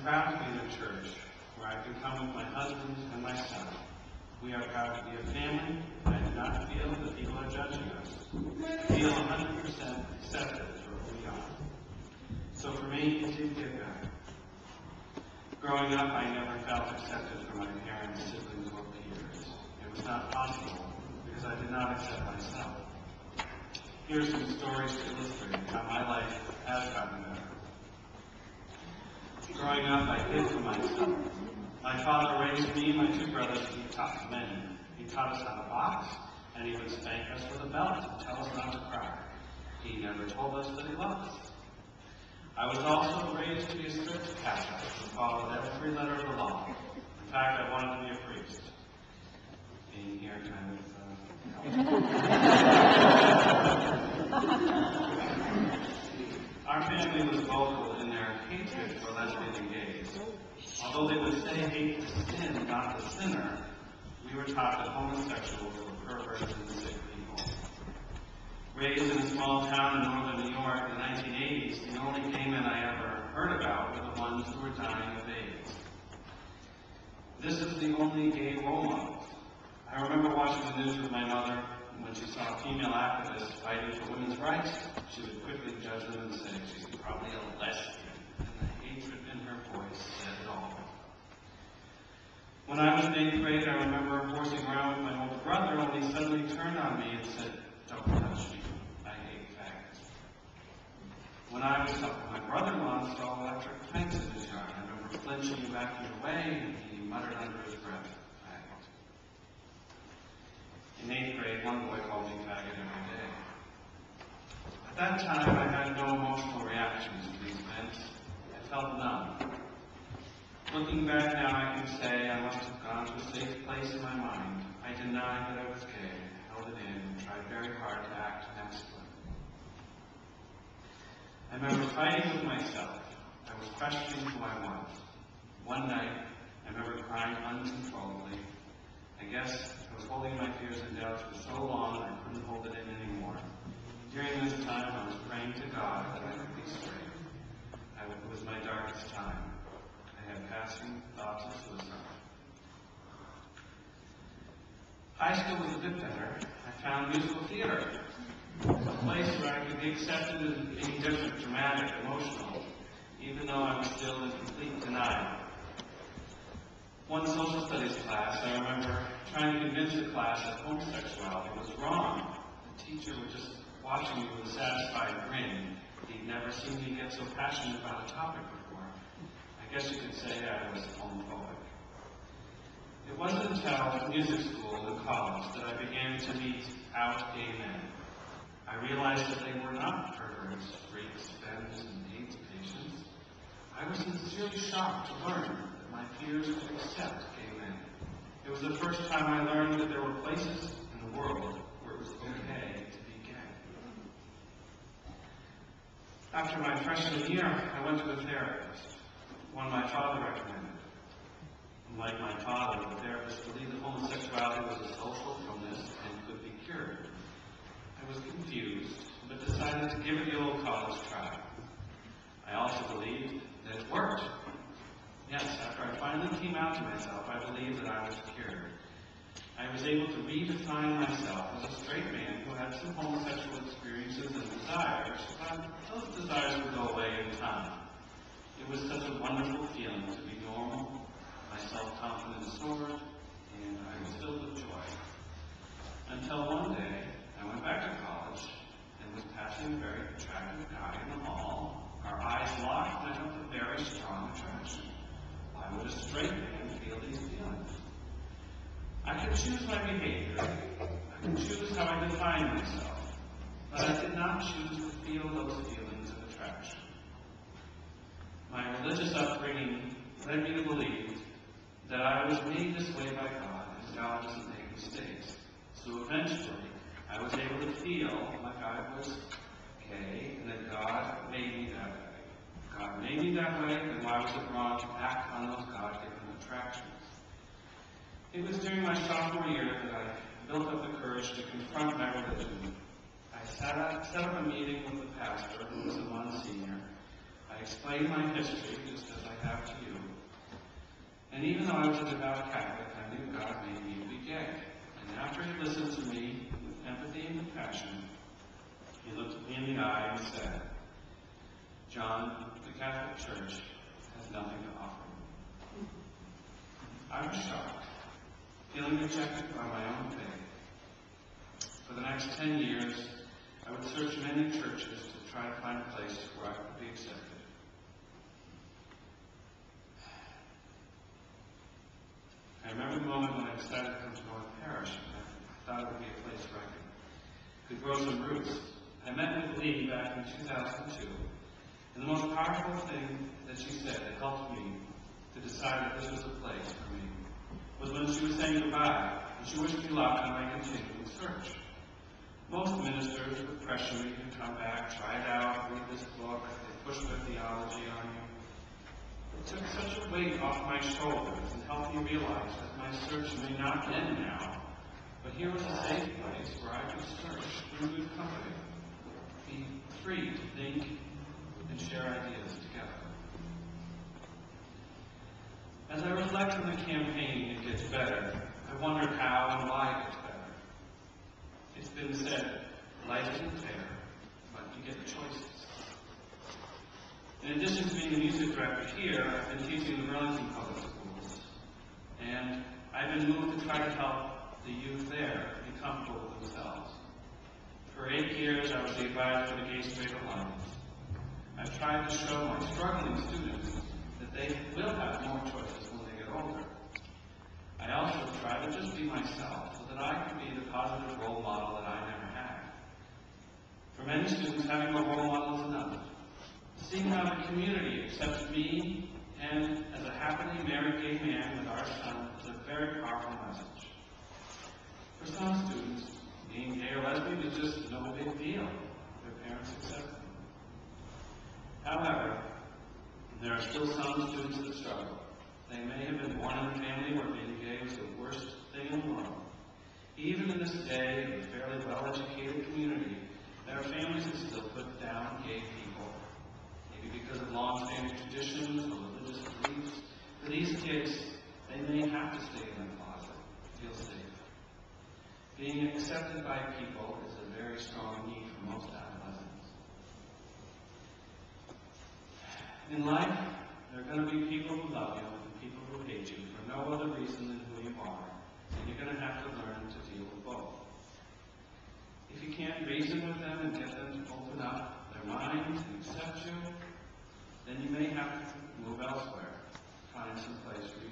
proud to be in a church where I can come with my husband and my son. We are proud to be a family, and I do not feel that people are judging us. I feel 100% accepted for who we are. So for me, it did get better. Growing up, I never felt accepted from my parents, siblings, or peers. It was not possible because I did not accept myself. Here are some stories to illustrate how my life has gotten better. Growing up, I hid from myself. My father raised me and my two brothers to be tough men. He taught us how to box, and he would spank us with a belt and tell us not to cry. He never told us that he loved us. I was also raised to be a strict Catholic and followed every letter of the law. In fact, I wanted to be a priest. Being here kind of Our family was vocal in their hatred for lesbians and gays. Although they would say hate the sin, not the sinner, we were taught that homosexuals were perverts and sick people. Raised in a small town in northern New York in the 1980s, the only gay men I ever heard about were the ones who were dying of AIDS. This is the only gay role model. I remember watching the news with my mother, and when she saw female activists fighting for women's rights, she would quickly judge them and say, she's probably a lesbian, and the hatred in her voice said it all. When I was in 8th grade, I remember horsing around with my older brother, when he suddenly turned on me and said, "Don't touch me, I hate faggots." When I was helping my brother-in-law install electric fence in his yard, I remember flinching and backing away, and he muttered under his breath, "Faggot." In 8th grade, one boy called me faggot every day. At that time, I had no emotional reactions to these events. I felt numb. Looking back now, I can say I must have gone to a safe place in my mind. I denied that I was gay, held it in, and tried very hard to act masculine. I remember fighting with myself. I was questioning who I was. One night, I remember crying uncontrollably. I guess I was holding my fears and doubts for so long I couldn't hold it in anymore. During this time, I was praying to God that I could be straight. It was my darkest time. I had passing thoughts of suicide. High school was a bit better. I found musical theater, a place where I could be accepted as being different, dramatic, emotional, even though I was still in complete denial. One social studies class, I remember trying to convince the class that homosexuality was wrong. The teacher would just watch me with a satisfied grin. He'd never seen me get so passionate about a topic before. I guess you could say I was homophobic. It wasn't until music school and college that I began to meet out gay men. I realized that they were not perverts, freaks, femmes, and AIDS patients. I was sincerely shocked to learn that my peers could accept gay men. It was the first time I learned that there were places in the world where it was okay to be gay. After my freshman year, I went to a therapist, one my father recommended. Like my father, the therapist believed that homosexuality was a social illness and could be cured. I was confused, but decided to give it the old college try. I also believed that it worked. Yes, after I finally came out to myself, I believed that I was cured. I was able to redefine myself as a straight man who had some homosexual experiences and desires, but those desires would go away in time. It was such a wonderful feeling to be normal. My self-confidence soared, and I was filled with joy. Until one day, I went back to college and was passing a very attractive guy in the hall. Our eyes locked, and I felt a very strong attraction. Why would a straight man feel these feelings? I could choose my behavior. I could choose how I define myself. But I did not choose to feel those feelings of attraction. My religious upbringing led me to believe that I was made this way by God, and God doesn't make mistakes. So eventually, I was able to feel like I was gay, and that God made me that way. God made me that way, and why was it wrong to act on those God-given attractions? It was during my sophomore year that I built up the courage to confront my religion. I set up a meeting with the pastor, who was a Monsignor. I explained my history, just as I have to you. And even though I was a devout Catholic, I knew God made me to be gay. And after he listened to me with empathy and compassion, he looked at me in the eye and said, "John, the Catholic Church has nothing to offer me." I was shocked, feeling rejected by my own faith. For the next 10 years, I would search many churches to try to find a place where I could be accepted. I remember the moment when I decided to come to North Parish. I thought it would be a place where I could grow some roots. I met with Lee back in 2002, and the most powerful thing that she said that helped me to decide that this was a place for me was when she was saying goodbye, and she wished me luck in my continuing search. Most ministers would pressure me to come back, try it out, read this book, they push their theology on you. It took such a weight off my shoulders and helped me realize that my search may not end now, but here was a safe place where I could search in good company, be free to think and share ideas together. As I reflect on the campaign, It Gets Better, I wondered how and why it gets better. It's been said, life isn't fair, but you get choices. In addition to being a music director here, I've been teaching the Burlington Public Schools, and I've been moved to try to help the youth there be comfortable with themselves. For 8 years, I was the advisor for the Gay Straight Alliance. I've tried to show my struggling students that they will have more choices when they get older. I also try to just be myself so that I can be the positive role model that I never had. For many students, having a role model is enough. Seeing how the community accepts me and as a happily married gay man with our son is a very powerful message. For some students, being gay or lesbian is just no big deal. Their parents accept them. However, there are still some students that struggle. They may have been born in a family where being gay was the worst thing in the world. Even in this day, in a fairly well-educated community, there are families that still put down gay people, maybe because of long-standing traditions or religious beliefs. For these kids, they may have to stay in the closet to feel safe. Being accepted by people is a very strong need for most adolescents. In life, there are going to be people who love you and people who hate you for no other reason than who you are, and you're going to have to learn to deal with both. If you can't reason with them and get them to open up their minds and accept you, then you may have to move elsewhere, find some place for